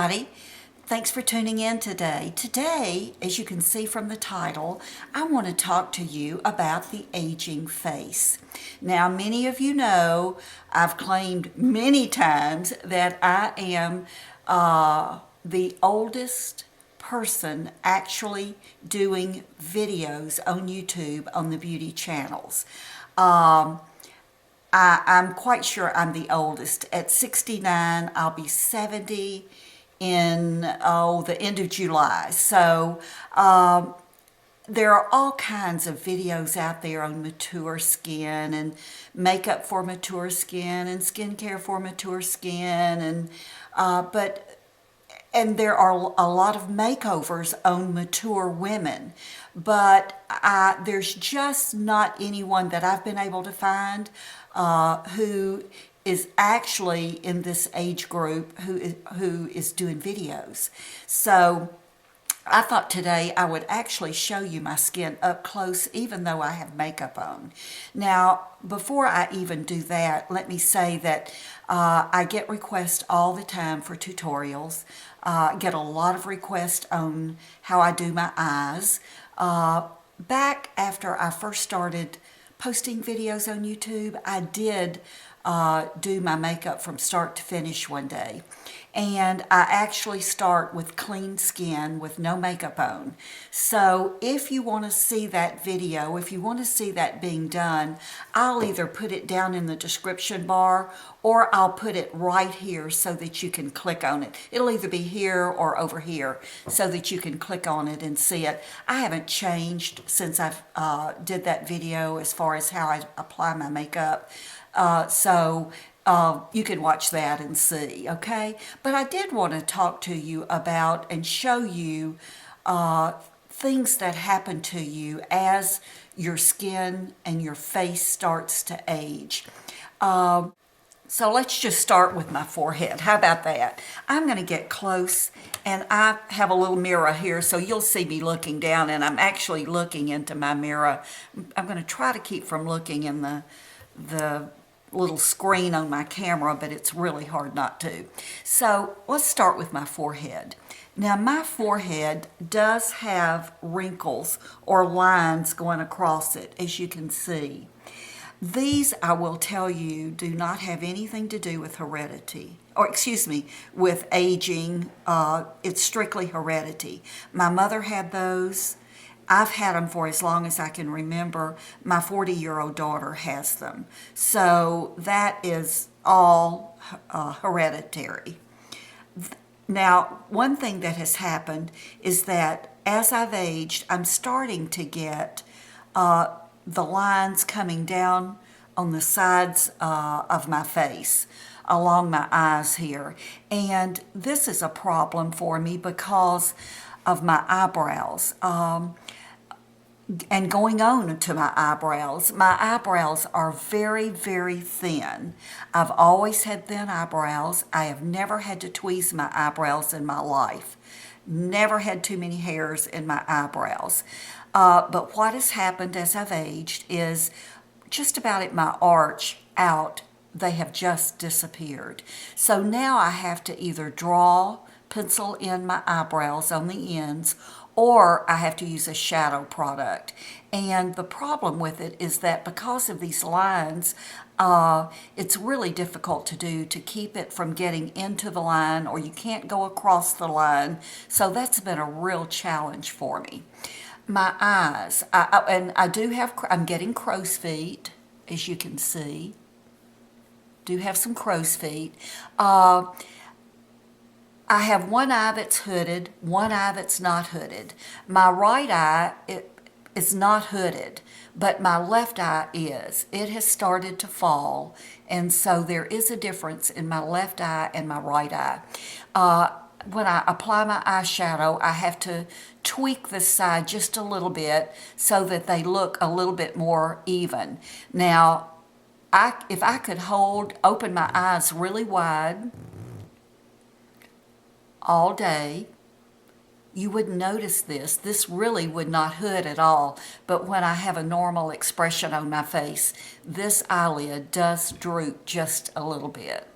everybody. Thanks for tuning in today. Today, as you can see from the title, I want to talk to you about the aging face. Now, many of you know I've claimed many times that I am the oldest person actually doing videos on YouTube on the beauty channels. I'm quite sure I'm the oldest. At 69, I'll be 70 in the end of July. So there are all kinds of videos out there on mature skin and makeup for mature skin and skincare for mature skin, and there are a lot of makeovers on mature women, but there's just not anyone that I've been able to find who is actually in this age group who is doing videos. So I thought today I would actually show you my skin up close, even though I have makeup on. Now, before I even do that, let me say that I get requests all the time for tutorials. Get a lot of requests on how I do my eyes. Back after I first started posting videos on YouTube, I did do my makeup from start to finish one day. And I actually start with clean skin with no makeup on. So if you want to see that video, if you want to see that being done, I'll either put it down in the description bar or I'll put it right here so that you can click on it. It'll either be here or over here so that you can click on it and see it. I haven't changed since I did that video as far as how I apply my makeup. You can watch that and see, okay? But I did want to talk to you about and show you things that happen to you as your skin and your face starts to age. So let's just start with my forehead. How about that? I'm going to get close, and I have a little mirror here, so you'll see me looking down, and I'm actually looking into my mirror. I'm going to try to keep from looking in the little screen on my camera, but it's really hard not to. So let's start with my forehead. Now, my forehead does have wrinkles or lines going across it, as you can see. These, I will tell you, do not have anything to do with heredity, or excuse me, with aging. It's strictly heredity. My mother had those. I've had them for as long as I can remember. My 40-year-old daughter has them. So that is all hereditary. Now, one thing that has happened is that as I've aged, I'm starting to get the lines coming down on the sides of my face, along my eyes here. And this is a problem for me because of my eyebrows. And going on to my eyebrows are very, very thin. I've always had thin eyebrows. I have never had to tweeze my eyebrows in my life. Never had too many hairs in my eyebrows. But what has happened as I've aged is just about at my arch out, they have just disappeared. So now I have to either pencil in my eyebrows on the ends, or I have to use a shadow product. And the problem with it is that because of these lines, it's really difficult to do to keep it from getting into the line, or you can't go across the line. So that's been a real challenge for me. My eyes, I'm getting crow's feet, as you can see. Do have some crow's feet. I have one eye that's hooded, one eye that's not hooded. My right eye is not hooded, but my left eye is. It has started to fall, and so there is a difference in my left eye and my right eye. When I apply my eyeshadow, I have to tweak this side just a little bit so that they look a little bit more even. Now, if I could open my eyes really wide all day, you wouldn't notice this. This really would not hood at all. But when I have a normal expression on my face, this eyelid does droop just a little bit.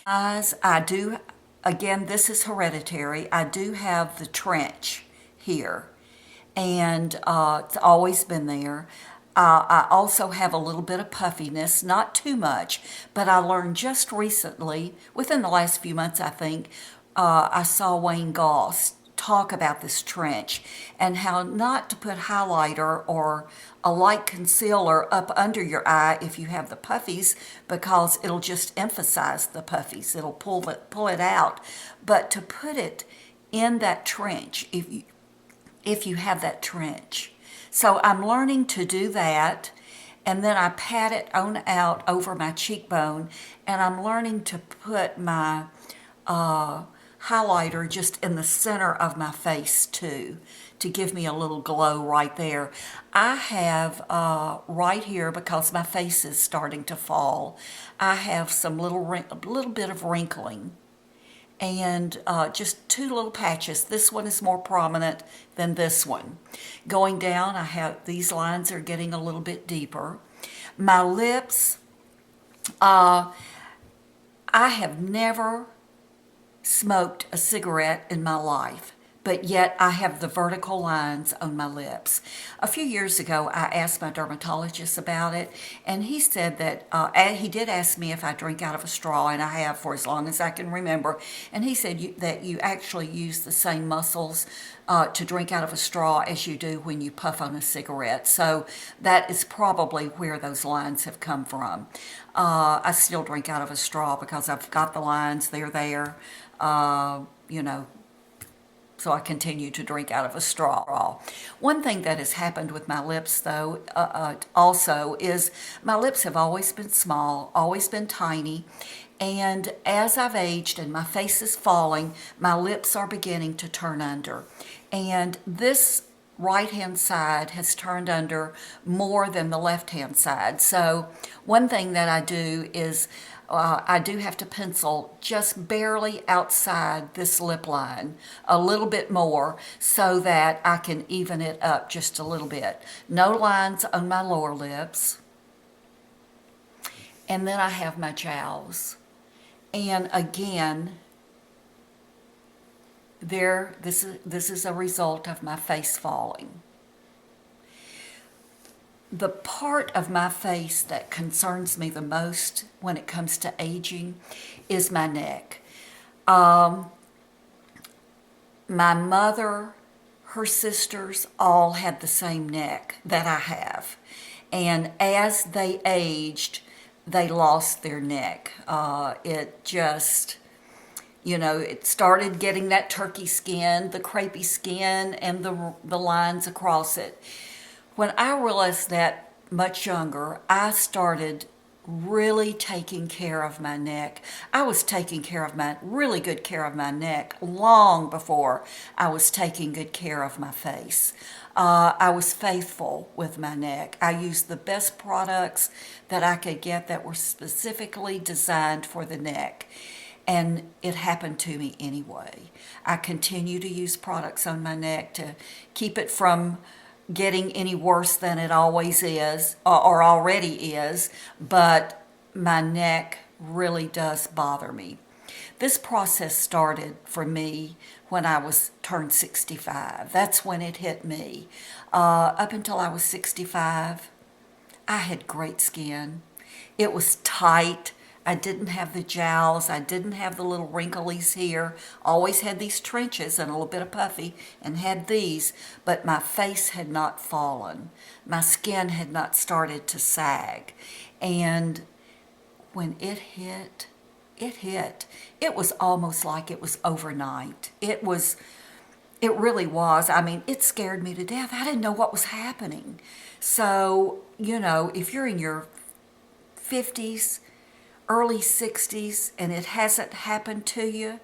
Eyes, I do again, this is hereditary. I do have the trench here, and it's always been there. I also have a little bit of puffiness, not too much, but I learned just recently, within the last few months, I think, I saw Wayne Goss talk about this trench and how not to put highlighter or a light concealer up under your eye if you have the puffies, because it'll just emphasize the puffies. It'll pull it out. But to put it in that trench if you have that trench. So I'm learning to do that, and then I pat it on out over my cheekbone, and I'm learning to put my highlighter just in the center of my face too, to give me a little glow right there. I have right here, because my face is starting to fall, I have some a little bit of wrinkling, and just two little patches. This one is more prominent than this one. Going down, I have these lines are getting a little bit deeper. My lips, I have never smoked a cigarette in my life, but yet I have the vertical lines on my lips. A few years ago, I asked my dermatologist about it, and he said that, he did ask me if I drink out of a straw, and I have for as long as I can remember, and he said that you actually use the same muscles to drink out of a straw as you do when you puff on a cigarette. So that is probably where those lines have come from. I still drink out of a straw because I've got the lines, they're there, you know, so I continue to drink out of a straw. One thing that has happened with my lips, though, also is my lips have always been small, always been tiny, and as I've aged and my face is falling, my lips are beginning to turn under. And this right-hand side has turned under more than the left-hand side. So one thing that I do is I do have to pencil just barely outside this lip line a little bit more so that I can even it up just a little bit. No lines on my lower lips. And then I have my jowls. And again, this is a result of my face falling. The part of my face that concerns me the most when it comes to aging is my neck. My mother, her sisters all had the same neck that I have. And as they aged, they lost their neck. It just, it started getting that turkey skin, the crepey skin, and the lines across it. When I realized that much younger, I started really taking care of my neck. I was taking really good care of my neck long before I was taking good care of my face. I was faithful with my neck. I used the best products that I could get that were specifically designed for the neck. And it happened to me anyway. I continue to use products on my neck to keep it from getting any worse than it always is or already is, but my neck really does bother me. This process started for me when I turned 65. That's when it hit me. Up until I was 65, I had great skin. It was tight. I didn't have the jowls. I didn't have the little wrinklies here. Always had these trenches and a little bit of puffy and had these, but my face had not fallen. My skin had not started to sag. And when it hit. It was almost like it was overnight. It really was. I mean, it scared me to death. I didn't know what was happening. So, if you're in your 50s, early 60s, and it hasn't happened to you,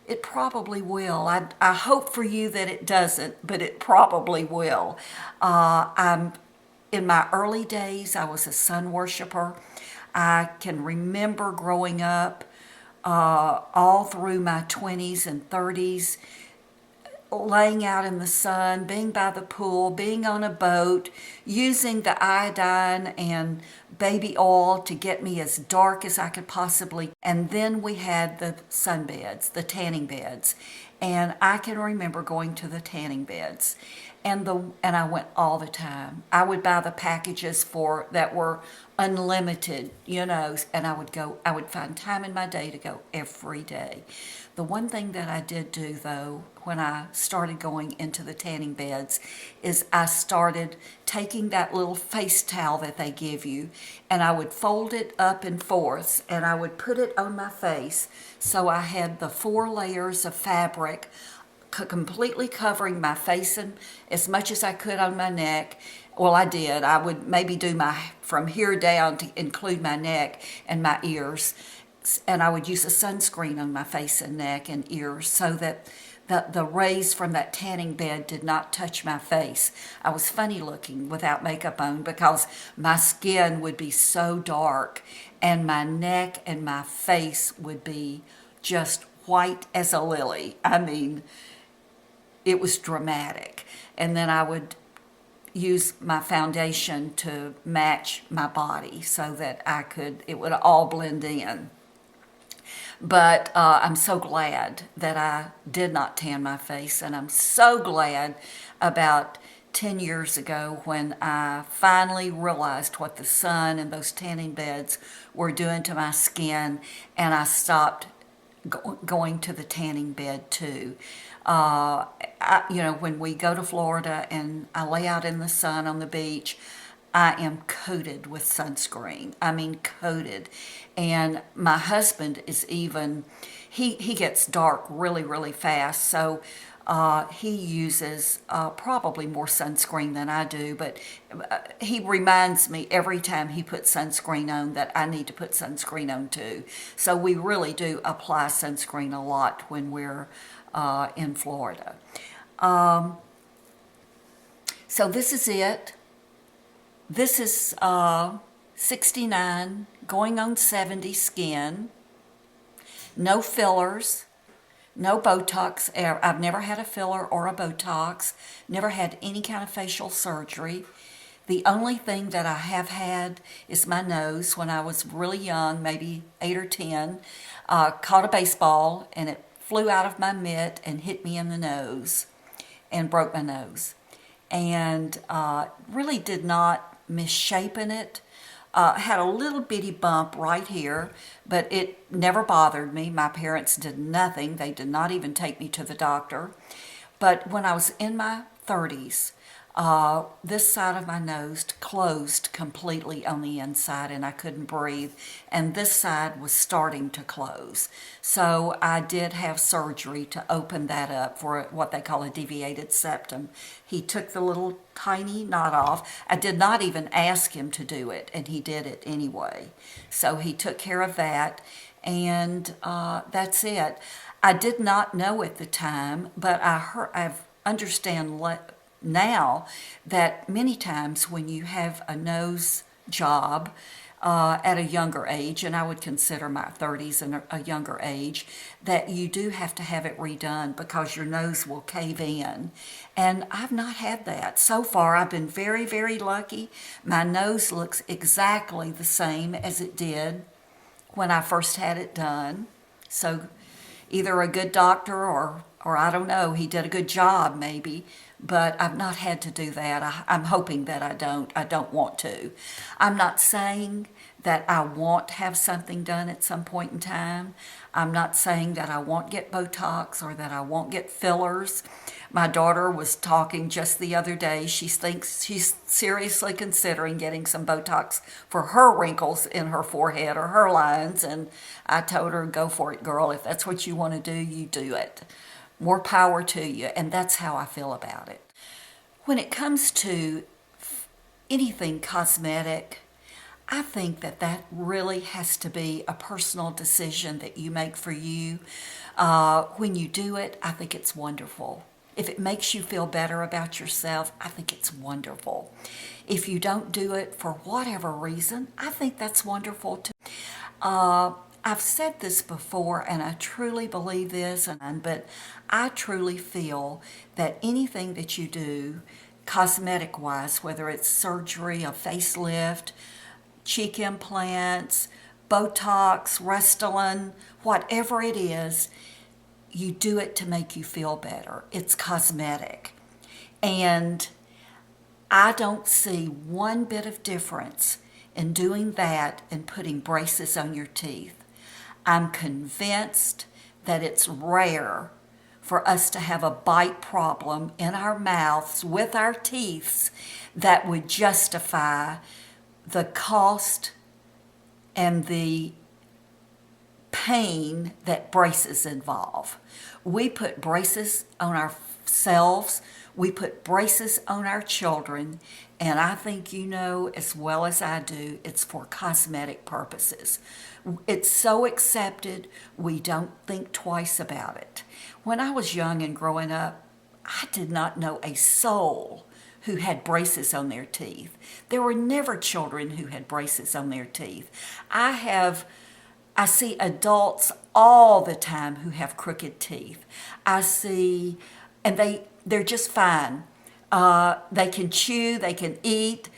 it probably will. I hope for you that it doesn't, but it probably will. In my early days, I was a sun worshiper. I can remember growing up all through my 20s and 30s, laying out in the sun, being by the pool, being on a boat, using the iodine and baby oil to get me as dark as I could possibly. And then we had the sunbeds, the tanning beds. And I can remember going to the tanning beds. And I went all the time. I would buy the packages that were unlimited, and I would find time in my day to go every day. The one thing that I did do, though, when I started going into the tanning beds is I started taking that little face towel that they give you, and I would fold it up in fourths, and I would put it on my face so I had the 4 layers of fabric completely covering my face and as much as I could on my neck. Well, I did. I would maybe do from here down to include my neck and my ears. And I would use a sunscreen on my face and neck and ears so that the rays from that tanning bed did not touch my face. I was funny looking without makeup on because my skin would be so dark and my neck and my face would be just white as a lily. I mean, it was dramatic. And then I would use my foundation to match my body so that it would all blend in. But I'm so glad that I did not tan my face, and I'm so glad about 10 years ago when I finally realized what the sun and those tanning beds were doing to my skin, and I stopped going to the tanning bed too. When we go to Florida and I lay out in the sun on the beach, I am coated with sunscreen. I mean, coated. And my husband is he gets dark really, really fast. So he uses probably more sunscreen than I do, but he reminds me every time he puts sunscreen on that I need to put sunscreen on too. So we really do apply sunscreen a lot when we're in Florida. So this is it. This is 69, going on 70 skin. No fillers, no Botox. I've never had a filler or a Botox. Never had any kind of facial surgery. The only thing that I have had is my nose. When I was really young, maybe 8 or 10, caught a baseball and it flew out of my mitt and hit me in the nose and broke my nose. And really did not misshapen it. Had a little bitty bump right here, but it never bothered me. My parents did nothing. They did not even take me to the doctor. But when I was in my 30s, this side of my nose closed completely on the inside and I couldn't breathe, and this side was starting to close. So I did have surgery to open that up for what they call a deviated septum. He took the little tiny knot off. I did not even ask him to do it, and he did it anyway. So he took care of that, and that's it. I did not know at the time, but I understand now that many times when you have a nose job at a younger age, and I would consider my 30s a younger age, that you do have to have it redone because your nose will cave in. And I've not had that. So far, I've been very, very lucky. My nose looks exactly the same as it did when I first had it done. So either a good doctor or I don't know, he did a good job maybe, but I've not had to do that. I'm hoping that I don't want to. I'm not saying that I won't have something done at some point in time. I'm not saying that I won't get Botox or that I won't get fillers. My daughter was talking just the other day. She thinks she's seriously considering getting some Botox for her wrinkles in her forehead or her lines, and I told her, go for it, girl. If that's what you want to do, you do it. More power to you, and that's how I feel about it. When it comes to anything cosmetic, I think that really has to be a personal decision that you make for you. When you do it, I think it's wonderful. If it makes you feel better about yourself, I think it's wonderful. If you don't do it for whatever reason, I think that's wonderful too. I've said this before, and I truly believe this, but I truly feel that anything that you do, cosmetic-wise, whether it's surgery, a facelift, cheek implants, Botox, Restylane, whatever it is, you do it to make you feel better. It's cosmetic. And I don't see one bit of difference in doing that and putting braces on your teeth. I'm convinced that it's rare for us to have a bite problem in our mouths with our teeth that would justify the cost and the pain that braces involve. We put braces on ourselves, we put braces on our children, and I think you know as well as I do, it's for cosmetic purposes. It's so accepted, we don't think twice about it. When I was young and growing up, I did not know a soul who had braces on their teeth. There were never children who had braces on their teeth. I see adults all the time who have crooked teeth. I see, and they're just fine. They can chew, they can eat,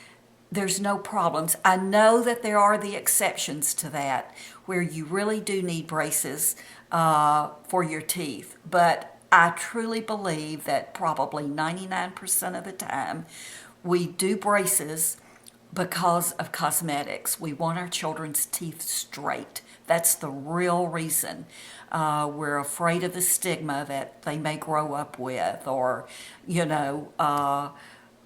there's no problems. I know that there are the exceptions to that where you really do need braces for your teeth, but I truly believe that probably 99% of the time we do braces because of cosmetics. We want our children's teeth straight. That's the real reason. We're afraid of the stigma that they may grow up with, or,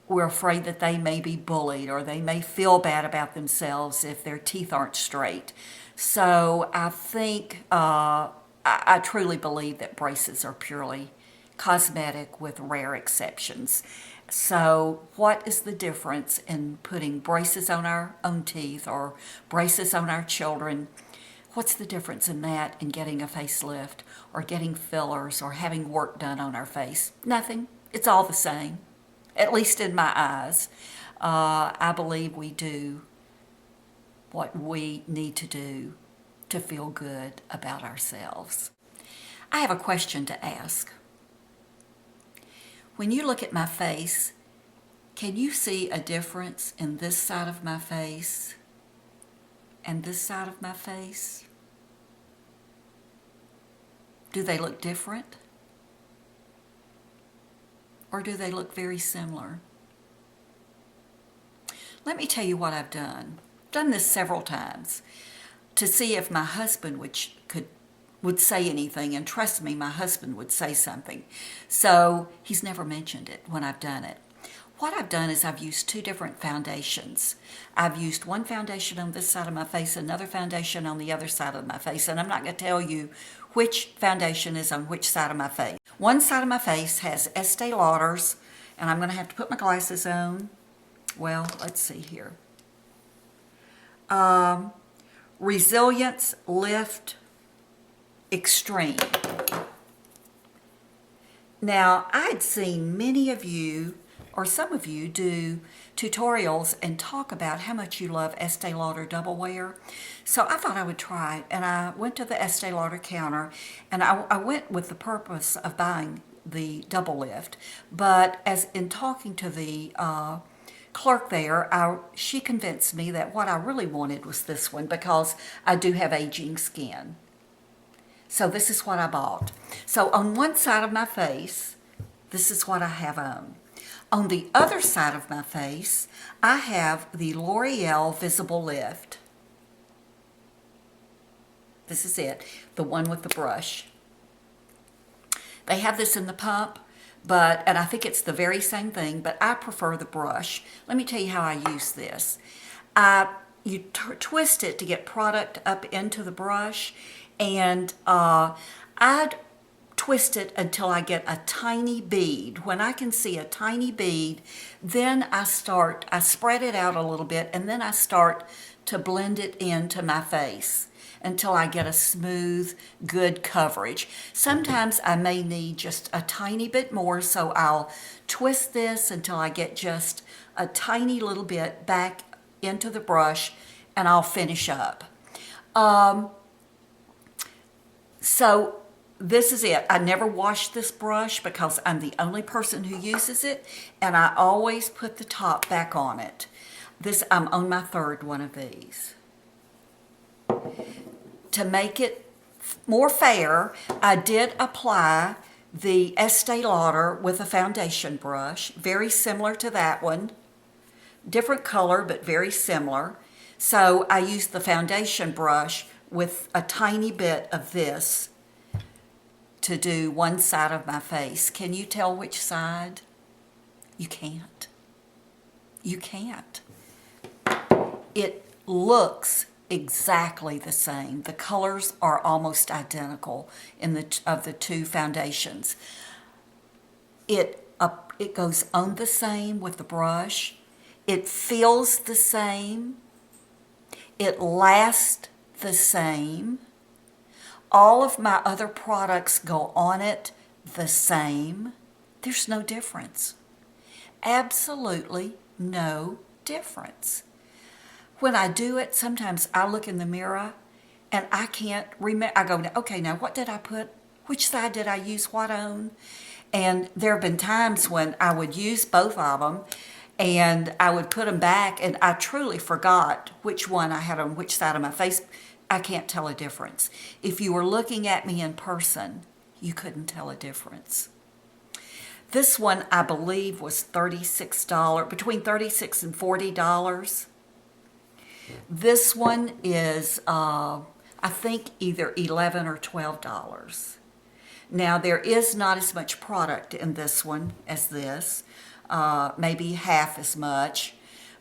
we're afraid that they may be bullied or they may feel bad about themselves if their teeth aren't straight. So I think, I truly believe that braces are purely cosmetic with rare exceptions. So what is the difference in putting braces on our own teeth or braces on our children? What's the difference in that and getting a facelift or getting fillers or having work done on our face? Nothing. It's all the same, at least in my eyes. I believe we do what we need to do to feel good about ourselves. I have a question to ask. When you look at my face, can you see a difference in this side of my face and this side of my face? Do they look different? Or do they look very similar? Let me tell you what I've done. I've done this several times to see if my husband would say anything, and trust me, my husband would say something. So he's never mentioned it when I've done it. What I've done is I've used two different foundations. I've used one foundation on this side of my face, another foundation on the other side of my face, and I'm not going to tell you which foundation is on which side of my face. One side of my face has Estee Lauder's, and I'm going to have to put my glasses on. Well, let's see here. Resilience Lift Extreme. Now, I'd seen many of you, or some of you, do tutorials and talk about how much you love Estee Lauder Double Wear. So I thought I would try it, and I went to the Estee Lauder counter, and I went with the purpose of buying the Double Lift. But as in talking to the clerk there, she convinced me that what I really wanted was this one because I do have aging skin. So this is what I bought. So on one side of my face, this is what I have on. On the other side of my face, I have the L'Oreal Visible Lift. This is it, the one with the brush. They have this in the pump, and I think it's the very same thing, but I prefer the brush. Let me tell you how I use this. You twist it to get product up into the brush, and I'd twist it until I get a tiny bead. When I can see a tiny bead, then I spread it out a little bit, and then I start to blend it into my face until I get a smooth, good coverage. Sometimes I may need just a tiny bit more, so I'll twist this until I get just a tiny little bit back into the brush, and I'll finish up. So this is it. I never wash this brush because I'm the only person who uses it, and I always put the top back on it. I'm on my third one of these. To make it more fair, I did apply the Estee Lauder with a foundation brush, very similar to that one. Different color, but very similar. So I used the foundation brush with a tiny bit of this to do one side of my face. Can you tell which side? You can't. You can't. It looks exactly the same. The colors are almost identical of the two foundations. It goes on the same with the brush. It feels the same. It lasts the same. All of my other products go on it the same. There's no difference. Absolutely no difference. When I do it, sometimes I look in the mirror and I can't remember. I go, okay, now what did I put? Which side did I use what on? And there have been times when I would use both of them and I would put them back and I truly forgot which one I had on which side of my face. I can't tell a difference. If you were looking at me in person, you couldn't tell a difference. This one, I believe, was $36, between $36 and $40. This one is, I think, either $11 or $12. Now, there is not as much product in this one as this, maybe half as much,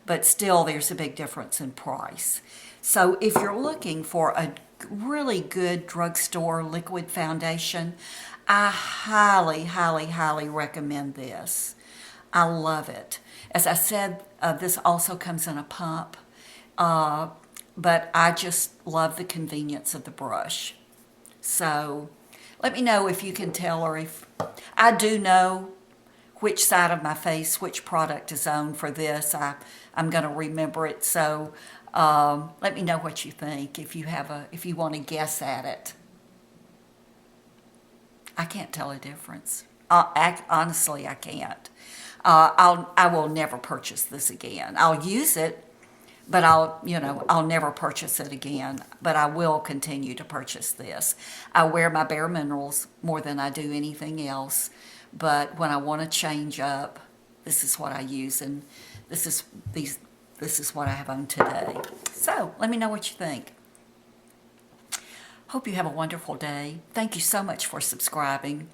but still there's a big difference in price. So if you're looking for a really good drugstore liquid foundation, I highly, highly, highly recommend this. I love it. As I said, this also comes in a pump, but I just love the convenience of the brush. So let me know if you can tell, or if I do know which side of my face, which product is on for this. I'm going to remember it. So let me know what you think if you want to guess at it. I can't tell a difference. Honestly, I can't. I will never purchase this again. I'll use it, but I'll never purchase it again. But I will continue to purchase this. I wear my Bare Minerals more than I do anything else. But when I want to change up, this is what I use, and this is what I have on today. So let me know what you think. Hope you have a wonderful day. Thank you so much for subscribing.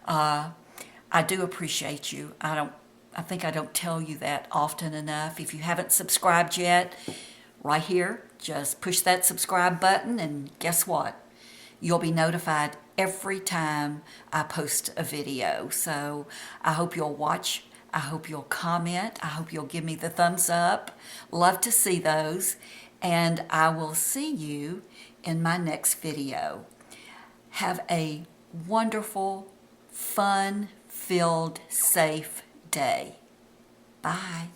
I do appreciate you. I think I don't tell you that often enough. If you haven't subscribed yet, right here, just push that subscribe button, and guess what? You'll be notified every time I post a video. So I hope you'll watch. I hope you'll comment. I hope you'll give me the thumbs up. Love to see those. And I will see you in my next video. Have a wonderful, fun-filled, safe day. Bye.